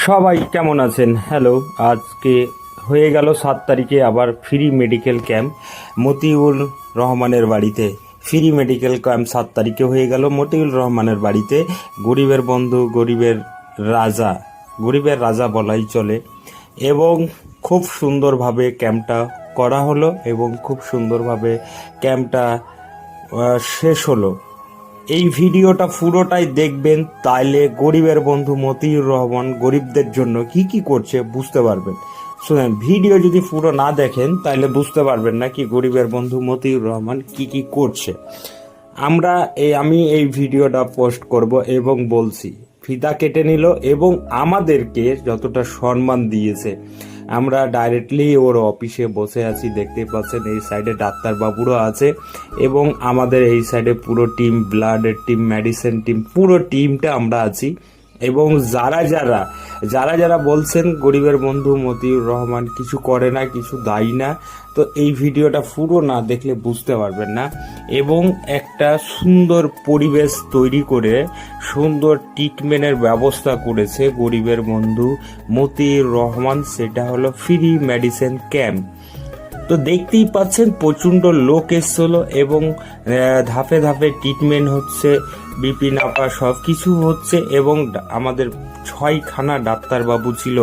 সবাই কেমন আছেন? হ্যালো। আজকে হয়ে গেল 7 তারিখে আবার ফ্রি মেডিকেল ক্যাম্প মতিউর রহমানের বাড়িতে। ফ্রি মেডিকেল ক্যাম্প 7 তারিখে হয়ে গেল মতিউর রহমানের বাড়িতে। গরিবের বন্ধু, গরিবের রাজা বলাই চলে। এবং খুব সুন্দরভাবে ক্যাম্পটা করা হলো এবং খুব সুন্দরভাবে ক্যাম্পটা শেষ হলো। এই ভিডিওটা পুরোটাই দেখবেন, তাইলে গরিবের বন্ধু মতিউর রহমান গরিবদের জন্য কি কি করছে বুঝতে পারবেন। শুনেন, ভিডিও যদি পুরো না দেখেন তাইলে বুঝতে পারবেন না কি গরিবের বন্ধু মতিউর রহমান কি কি করছে। আমি এই ভিডিওটা পোস্ট করব এবং বলছি ফিদা কেটে নিল এবং আমাদেরকে যতটা সম্মান দিয়েছে। আমরা ডাইরেক্টলি ওর অফিসে বসে আছি, দেখতে পাচ্ছেন। এই সাইডে ডাক্তারবাবুরও আছে এবং আমাদের এই সাইডে পুরো টিম, ব্লাডের টিম, মেডিসিন টিম, পুরো টিমটা আমরা আছি। এবং যারা যারা বলছেন গরিবের বন্ধু মতিউর রহমান কিছু করে না, কিছু দায়ী না, তো এই ভিডিওটা পুরো না দেখলে বুঝতে পারবেন না। এবং একটা সুন্দর পরিবেশ তৈরি করে সুন্দর ট্রিটমেন্টের ব্যবস্থা করেছে গরিবের বন্ধু মতিউর রহমান, সেটা হলো ফ্রি মেডিসিন ক্যাম্প। তো দেখতেই পাচ্ছেন প্রচণ্ড লোক এসছিল এবং ধাপে ধাপে ট্রিটমেন্ট হচ্ছে, বিপি নাপা সব কিছু হচ্ছে। এবং আমাদের 6খানা ডাক্তারবাবু ছিল,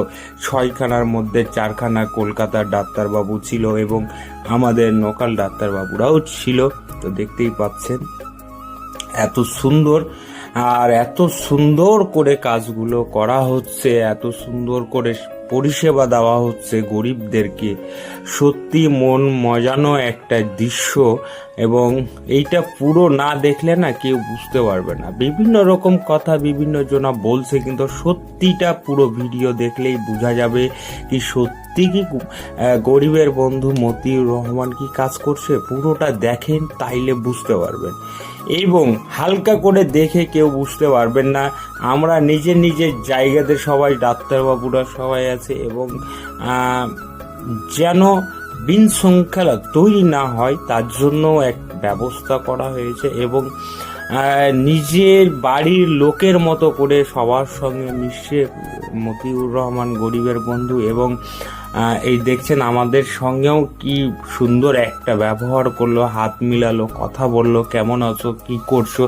6খানার মধ্যে 4খানা কলকাতার ডাক্তারবাবু ছিল এবং আমাদের লোকাল ডাক্তারবাবুরাও ছিল। তো দেখতেই পাচ্ছেন এত সুন্দর, আর এত সুন্দর করে কাজগুলো করা হচ্ছে, এত সুন্দর করে পরিষেবা দেওয়া হচ্ছে গরিবদেরকে। সত্যি মন মজানো একটা দৃশ্য। এবং এইটা পুরো না দেখলে না কেউ বুঝতে পারবে না। বিভিন্ন রকম কথা বিভিন্ন জনা বলছে, কিন্তু সত্যিটা পুরো ভিডিও দেখলেই বোঝা যাবে কি সত্যি কি গরিবের বন্ধু মতিউর রহমান কি কাজ করছে। পুরোটা দেখেন, তাইলে বুঝতে পারবেন। এবং হালকা করে দেখে কেউ বুঝতে পারবেন না। আমরা নিজের নিজের জায়গাতে সবাই, ডাক্তারবাবুরা সবাই আছে এবং যেন বিশৃঙ্খলা তৈরি না হয় তার জন্য এক ব্যবস্থা করা হয়েছে। এবং নিজের বাড়ির লোকের মতো করে সবার সঙ্গে মিশে মতিউর রহমান গরিবের বন্ধু এবং এই দেখছেন আমাদের সঙ্গেও কি সুন্দর একটা ব্যবহার করলো, হাত মিলালো, কথা বললো, কেমন আছো, কি করছো।